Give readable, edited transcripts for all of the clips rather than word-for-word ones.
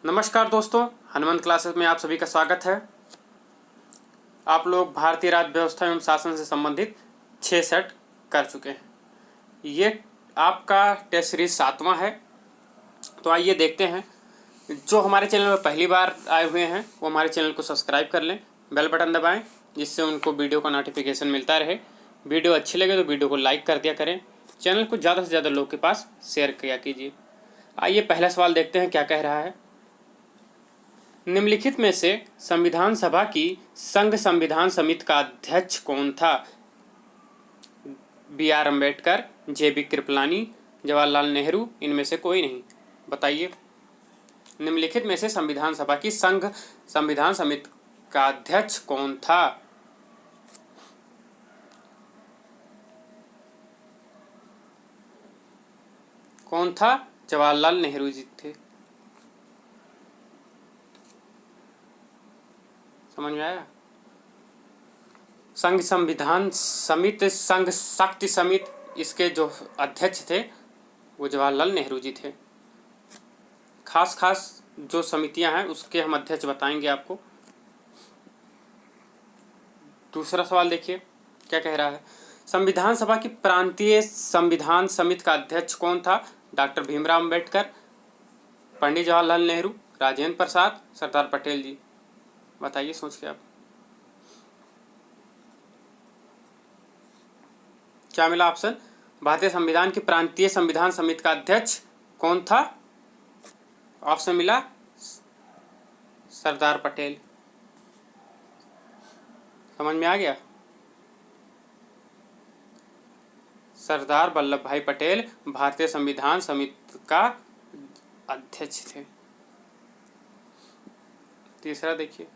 नमस्कार दोस्तों, हनुमंत क्लासेस में आप सभी का स्वागत है। आप लोग भारतीय राज्य व्यवस्था एवं शासन से संबंधित 6 सेट कर चुके हैं। ये आपका टेस्ट सीरीज 7वां है। तो आइए देखते हैं। जो हमारे चैनल में पहली बार आए हुए हैं वो हमारे चैनल को सब्सक्राइब कर लें, बेल बटन दबाएं जिससे उनको वीडियो का नोटिफिकेशन मिलता रहे। वीडियो अच्छी लगे तो वीडियो को लाइक कर दिया करें। चैनल को ज़्यादा से ज़्यादा लोग के पास शेयर किया कीजिए। आइए पहला सवाल देखते हैं क्या कह रहा है। निम्नलिखित में से संविधान सभा की संघ संविधान समिति का अध्यक्ष कौन था? B R Ambedkar, J B Kripalani, Jawaharlal Nehru, इनमें से कोई नहीं। बताइए, निम्नलिखित में से संविधान सभा की संघ संविधान समिति का अध्यक्ष कौन था? कौन था? जवाहरलाल नेहरू जी थे। समझ में आया? संघ संविधान समिति, संघ शक्ति समिति, इसके जो अध्यक्ष थे वो जवाहरलाल नेहरू जी थे। खास खास जो समितियां हैं उसके हम अध्यक्ष बताएंगे आपको। दूसरा सवाल देखिए क्या कह रहा है। संविधान सभा की प्रांतीय संविधान समिति का अध्यक्ष कौन था? डॉक्टर भीमराव अंबेडकर, पंडित जवाहरलाल नेहरू, राजेंद्र प्रसाद, सरदार पटेल जी। बताइए सोच के आप। क्या मिला ऑप्शन? भारतीय संविधान की प्रांतीय संविधान समिति का अध्यक्ष कौन था? ऑप्शन मिला सरदार पटेल। समझ में आ गया? सरदार वल्लभ भाई पटेल भारतीय संविधान समिति का अध्यक्ष थे। तीसरा देखिए,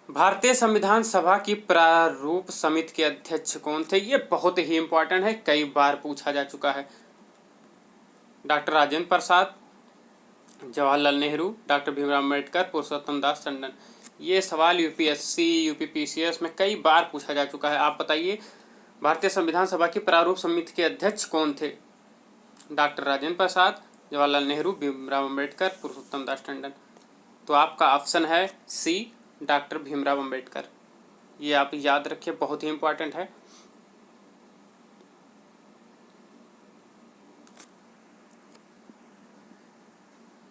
भारतीय संविधान सभा की प्रारूप समिति के अध्यक्ष कौन थे? ये बहुत ही इंपॉर्टेंट है, कई बार पूछा जा चुका है। डॉक्टर राजेंद्र प्रसाद, जवाहरलाल नेहरू, डॉक्टर भीमराव अम्बेडकर, पुरुषोत्तम दास टंडन। ये सवाल यूपीएससी, यूपीपीसीएस में कई बार पूछा जा चुका है। आप बताइए, भारतीय संविधान सभा की प्रारूप समिति के अध्यक्ष कौन थे? डॉक्टर राजेंद्र प्रसाद, जवाहरलाल नेहरू, भीमराव अम्बेडकर, पुरुषोत्तम दास टंडन। तो आपका ऑप्शन है सी, डॉक्टर भीमराव अम्बेडकर। ये आप याद रखिए, बहुत ही इंपॉर्टेंट है।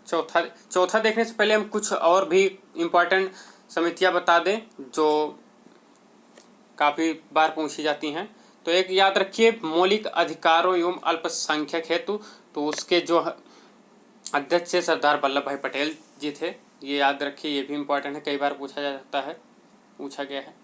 चौथा देखने से पहले हम कुछ और भी इम्पोर्टेंट समितियां बता दें जो काफ़ी बार पूछी जाती हैं। तो एक याद रखिए, मौलिक अधिकारों एवं अल्पसंख्यक हेतु, तो उसके जो अध्यक्ष से सरदार वल्लभ भाई पटेल जी थे। ये याद रखिए, ये भी इम्पोर्टेंट है, कई बार पूछा जा सकता है, पूछा गया है।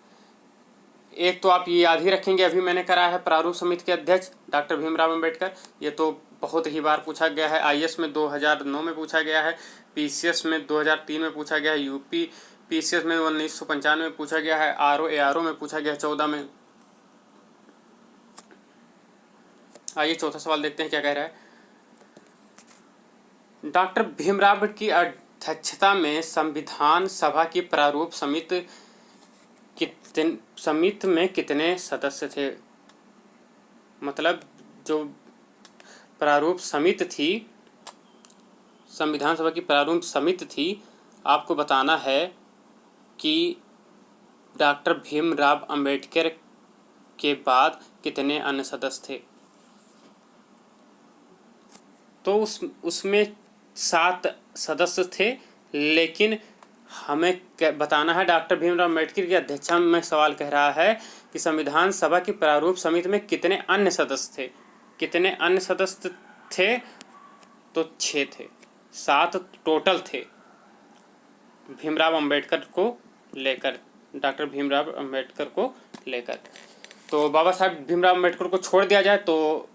एक तो आप ये याद ही रखेंगे, अभी मैंने करा है प्रारूप समिति के अध्यक्ष डॉक्टर भीमराव अम्बेडकर। ये तो बहुत ही बार पूछा गया है। आईएएस में 2009 में पूछा गया है, पीसीएस में 2003 में पूछा गया है, यूपी पीसीएस में 1995 में पूछा गया है, आरओ एआरओ में पूछा गया है 14 में। आइए चौथा सवाल देखते हैं क्या कह रहा है। डॉक्टर भीमराव की अध्यक्षता में संविधान सभा की प्रारूप समिति में कितने सदस्य थे? मतलब जो प्रारूप समिति थी, संविधान सभा की प्रारूप समिति थी, आपको बताना है कि डॉक्टर भीमराव अंबेडकर के बाद कितने अन्य सदस्य थे। तो उसमें 7 सदस्य थे, लेकिन हमें बताना है डॉक्टर भीमराव अम्बेडकर की अध्यक्षता में सवाल कह रहा है कि संविधान सभा की प्रारूप समिति में कितने अन्य सदस्य थे। कितने अन्य सदस्य थे? तो 6 थे। 7 टोटल थे भीमराव अम्बेडकर को लेकर, डॉक्टर भीमराव अम्बेडकर को लेकर। तो बाबा साहब भीमराव अम्बेडकर को छोड़ दिया जाए तो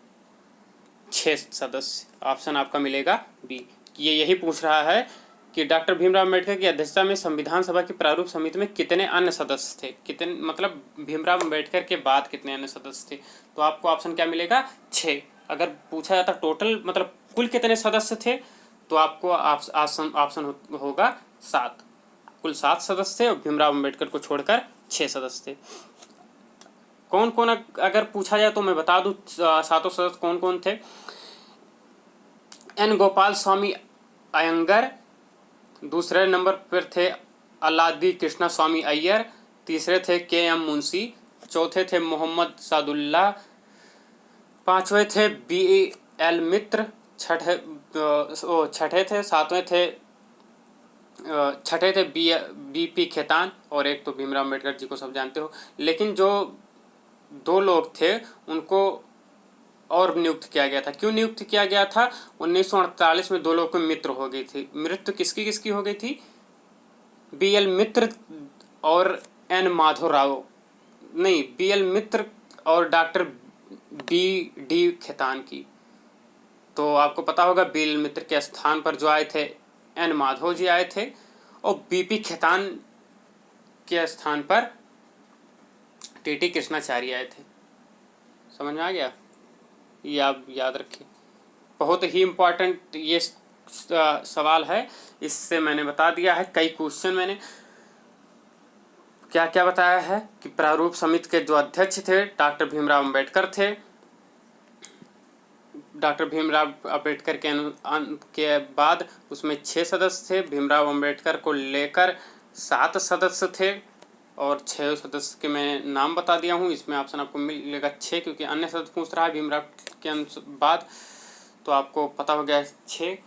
6 सदस्य। ऑप्शन आपका मिलेगा बी। ये यही पूछ रहा है कि डॉक्टर भीमराव अम्बेडकर की अध्यक्षता में संविधान सभा की प्रारूप समिति में कितने अन्य सदस्य थे। कितने मतलब भीमराव अम्बेडकर के बाद कितने अन्य सदस्य थे। तो आपको ऑप्शन क्या मिलेगा? 6। अगर पूछा जाता टोटल मतलब कुल कितने सदस्य थे, तो आपको ऑप्शन होगा 7। कुल 7 सदस्य थे और भीमराव अम्बेडकर को छोड़कर 6 सदस्य थे। कौन कौन अगर पूछा जाए तो मैं बता दूं 7 सदस्य कौन कौन थे। एन गोपाल स्वामी अयंगर, दूसरे नंबर पर थे अल्लादी कृष्णा स्वामी अय्यर, तीसरे थे के.एम. मुंशी, चौथे थे मोहम्मद सादुल्ला, पांचवें थे बी.एल. मित्र, छठे थे सातवें थे छठे थे बी.पी. खेतान, और एक तो भीमराव अम्बेडकर जी को सब जानते हो। लेकिन जो दो लोग थे उनको और नियुक्त किया गया था। क्यों नियुक्त किया गया था? 1948 में दो लोगों की मृत्यु हो गई थी। मृत्यु किसकी किसकी हो गई थी? बी.एल. मित्र और एन. माधवराव, नहीं, बी.एल. मित्र और डॉक्टर बी.डी. खेतान की। तो आपको पता होगा बी.एल. मित्र के स्थान पर जो आए थे एन. माधव जी आए थे, और बी.पी. खेतान के स्थान पर टी.टी. कृष्णाचार्य आए थे। समझ में आ गया? ये आप याद रखिए, बहुत ही इम्पोर्टेंट ये सवाल है। इससे मैंने बता दिया है कई क्वेश्चन मैंने क्या क्या बताया है कि प्रारूप समिति के जो अध्यक्ष थे डॉक्टर भीमराव अंबेडकर थे। डॉक्टर भीमराव अंबेडकर के बाद उसमें 6 सदस्य थे। भीमराव अंबेडकर को लेकर 7 सदस्य थे, और 6 सदस्य के मैं नाम बता दिया हूँ। इसमें ऑप्शन आपको मिलेगा 6, क्योंकि अन्य सदस्य पूछ रहा है भीमराव के बाद, तो आपको पता हो गया 6,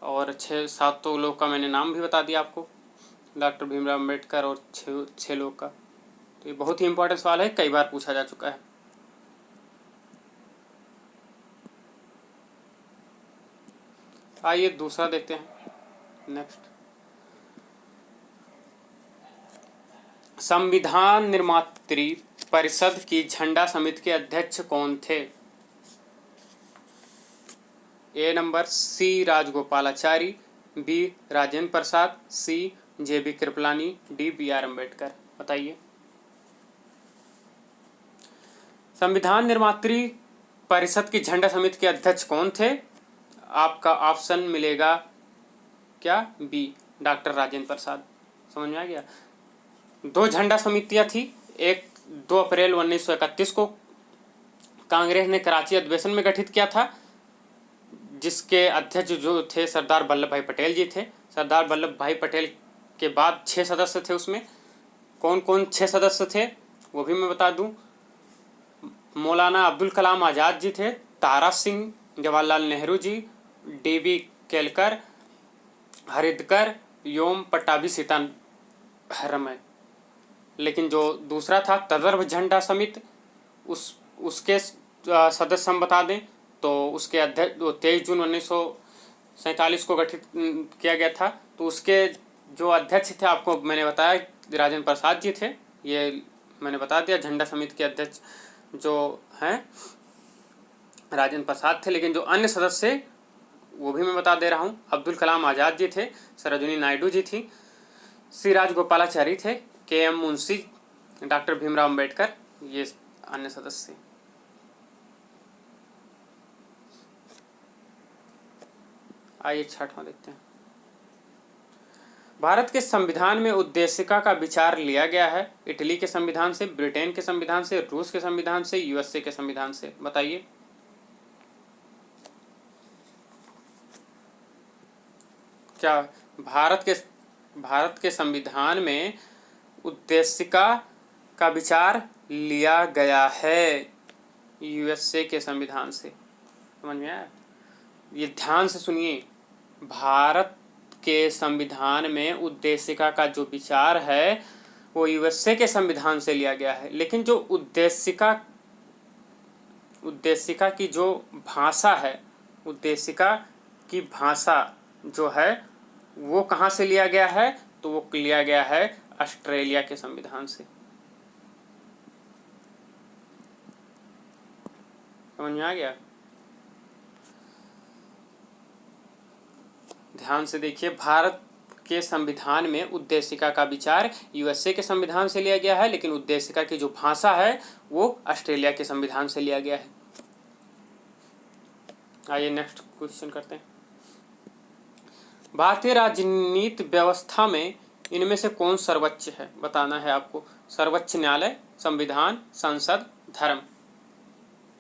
और 6-7 तो लोग का मैंने नाम भी बता दिया आपको, डॉक्टर भीमराव अम्बेडकर और 6 लोग का। तो ये बहुत ही इंपॉर्टेंट सवाल है, कई बार पूछा जा चुका है। आइए दूसरा देखते हैं। नेक्स्ट, संविधान निर्मात्री परिषद की झंडा समिति के अध्यक्ष कौन थे? A number C Rajagopalachari, B Rajendra Prasad, C J B. Kripalani, D B R. Ambedkar. बताइए। संविधान निर्मात्री परिषद की झंडा समिति के अध्यक्ष कौन थे? आपका ऑप्शन मिलेगा क्या? B doctor Rajendra Prasad. समझ में आ गया? 2 झंडा समितियां थी। एक 2 अप्रैल 1931 को कांग्रेस ने कराची अधिवेशन में गठित किया था, जिसके अध्यक्ष जो थे सरदार वल्लभ भाई पटेल जी थे। सरदार वल्लभ भाई पटेल के बाद 6 सदस्य थे उसमें। कौन कौन 6 सदस्य थे वो भी मैं बता दूं। मौलाना अब्दुल कलाम आज़ाद जी थे, तारा सिंह, जवाहरलाल नेहरू जी, डी.बी. केलकर, हरिदकर, योम पट्टाभी सीतारमण। लेकिन जो दूसरा था तदर्भ झंडा समिति, उसके सदस्य हम बता दें तो उसके अध्यक्ष 23 जून 1947 को गठित किया गया था। तो उसके जो अध्यक्ष थे आपको मैंने बताया राजेंद्र प्रसाद जी थे, ये मैंने बता दिया। झंडा समिति के अध्यक्ष जो हैं राजेंद्र प्रसाद थे, लेकिन जो अन्य सदस्य वो भी मैं बता दे रहा हूँ। अब्दुल कलाम आज़ाद जी थे, सरोजिनी नायडू जी थी, सी राजगोपालाचारी थे, के.एम. मुंशी, डॉक्टर भीमराव अम्बेडकर, ये अन्य सदस्य। आइए छठवां देखते हैं। भारत के संविधान में उद्देशिका का विचार लिया गया है इटली के संविधान से, ब्रिटेन के संविधान से, रूस के संविधान से, यूएसए के संविधान से। बताइए। क्या भारत के संविधान में उद्देशिका का विचार लिया गया है यूएसए के संविधान से? समझ में आया? ये ध्यान से सुनिए। भारत के संविधान में उद्देशिका का जो विचार है वो यूएसए के संविधान से लिया गया है, लेकिन जो उद्देशिका की जो भाषा है, उद्देशिका की भाषा जो है वो कहाँ से लिया गया है? तो वो लिया गया है ऑस्ट्रेलिया के संविधान से। समझ में आ गया? ध्यान से देखिए, भारत के संविधान में उद्देशिका का विचार यूएसए के संविधान से लिया गया है, लेकिन उद्देशिका की जो भाषा है वो ऑस्ट्रेलिया के संविधान से लिया गया है। आइए नेक्स्ट क्वेश्चन करते हैं। भारतीय राजनीति व्यवस्था में इनमें से कौन सर्वोच्च है? बताना है आपको। सर्वोच्च न्यायालय, संविधान, संसद, धर्म।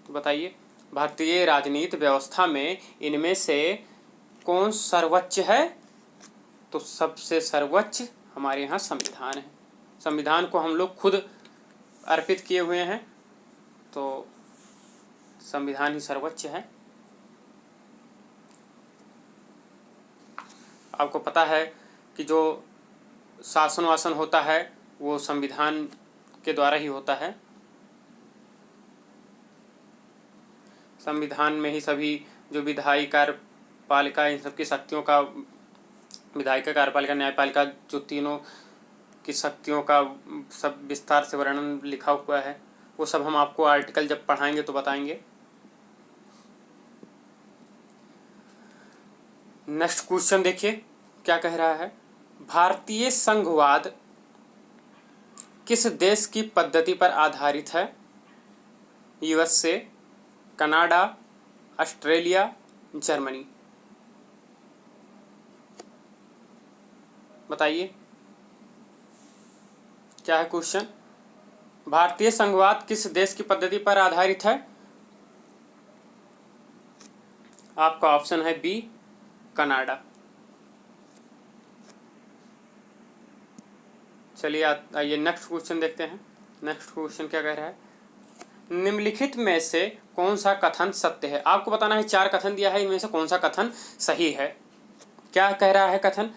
तो बताइए, भारतीय राजनीति व्यवस्था में इनमें से कौन सर्वोच्च है? तो सबसे सर्वोच्च हमारे यहाँ संविधान है। संविधान को हम लोग खुद अर्पित किए हुए हैं, तो संविधान ही सर्वोच्च है। आपको पता है कि जो शासन वासन होता है वो संविधान के द्वारा ही होता है। संविधान में ही सभी जो विधायी कार्यपालिका इन सबकी शक्तियों का, विधायिका कार्यपालिका न्यायपालिका, जो तीनों की शक्तियों का सब विस्तार से वर्णन लिखा हुआ है। वो सब हम आपको आर्टिकल जब पढ़ाएंगे तो बताएंगे। नेक्स्ट क्वेश्चन देखिए क्या कह रहा है। भारतीय संघवाद किस देश की पद्धति पर आधारित है? USA, Canada, Australia, Germany. बताइए क्या है क्वेश्चन। भारतीय संघवाद किस देश की पद्धति पर आधारित है? आपका ऑप्शन है बी, कनाडा। चलिए आइए नेक्स्ट क्वेश्चन देखते हैं। नेक्स्ट क्वेश्चन क्या कह रहा है। निम्नलिखित में से कौन सा कथन सत्य है? आपको बताना है, 4 कथन दिया है, इनमें से कौन सा कथन सही है। क्या कह रहा है कथन।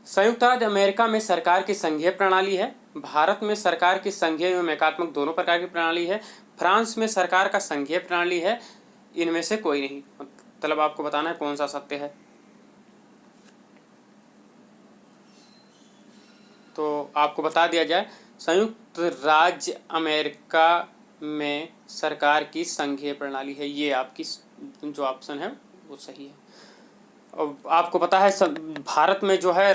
संयुक्त राज्य अमेरिका में सरकार की संघीय प्रणाली है। भारत में सरकार की संघीय एवं एकात्मक दोनों प्रकार की प्रणाली है। फ्रांस में सरकार का संघीय प्रणाली है। इनमें से कोई नहीं। मतलब आपको बताना है कौन सा सत्य है। तो आपको बता दिया जाए, संयुक्त राज्य अमेरिका में सरकार की संघीय प्रणाली है। ये आपकी जो ऑप्शन है वो सही है। और आपको पता है भारत में जो है,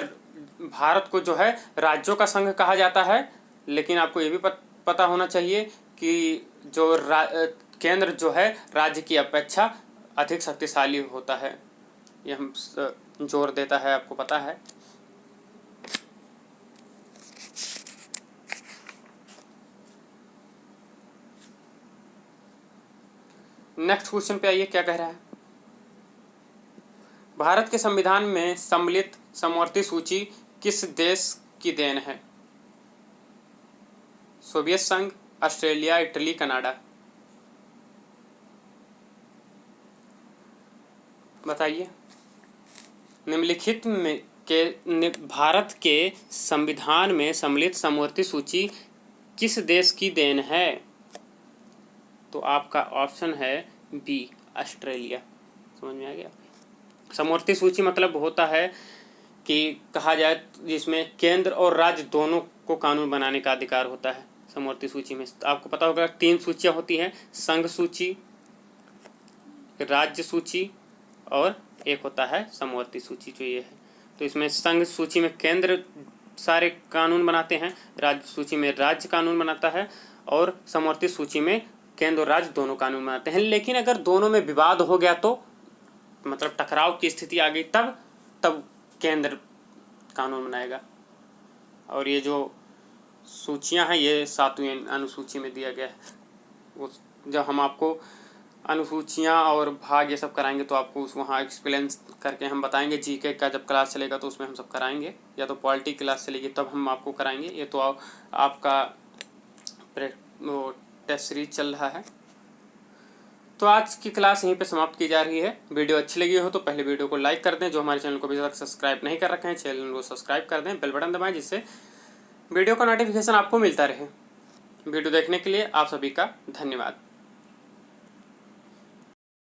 भारत को जो है राज्यों का संघ कहा जाता है। लेकिन आपको ये भी पता होना चाहिए कि जो केंद्र जो है राज्य की अपेक्षा अधिक शक्तिशाली होता है। ये हम जोर देता है, आपको पता है। नेक्स्ट क्वेश्चन पे आइए क्या कह रहा है। भारत के संविधान में सम्मिलित समवर्ती सूची किस देश की देन है? सोवियत संघ, ऑस्ट्रेलिया, इटली, कनाडा। बताइए। निम्नलिखित में के भारत के संविधान में सम्मिलित समवर्ती सूची किस देश की देन है? तो आपका ऑप्शन है बी, ऑस्ट्रेलिया। समझ में आ गया। समवर्ती सूची मतलब होता है कि कहा जाए जिसमें केंद्र और राज्य दोनों को कानून बनाने का अधिकार होता है। समवर्ती सूची में आपको पता होगा 3 सूचियां होती हैं, संघ सूची, राज्य सूची और एक होता है समवर्ती सूची जो ये है। तो इसमें संघ सूची में केंद्र सारे कानून बनाते हैं, राज्य सूची में राज्य कानून बनाता है और समवर्ती सूची में केंद्र और राज्य दोनों कानून बनाते हैं। लेकिन अगर दोनों में विवाद हो गया तो मतलब टकराव की स्थिति आ गई तब केंद्र कानून बनाएगा। और ये जो सूचियां हैं ये 7वीं अनुसूची में दिया गया है। वो जब हम आपको अनुसूचियां और भाग ये सब कराएंगे तो आपको उस वहाँ एक्सप्लेन करके हम बताएंगे। जीके का जब क्लास चलेगा तो उसमें हम सब कराएंगे, या तो पॉलिटी क्लास चलेगी तब हम आपको कराएंगे। ये तो आपका वो टेस्ट सीरीज चल रहा है। तो आज की क्लास यहीं पे समाप्त की जा रही है। वीडियो अच्छी लगी हो तो पहले वीडियो को लाइक कर दें। जो हमारे चैनल को अभी तक सब्सक्राइब नहीं कर रखे हैं चैनल को सब्सक्राइब कर दें, बेल बटन दबाएं जिससे वीडियो का नोटिफिकेशन आपको मिलता रहे। वीडियो देखने के लिए आप सभी का धन्यवाद।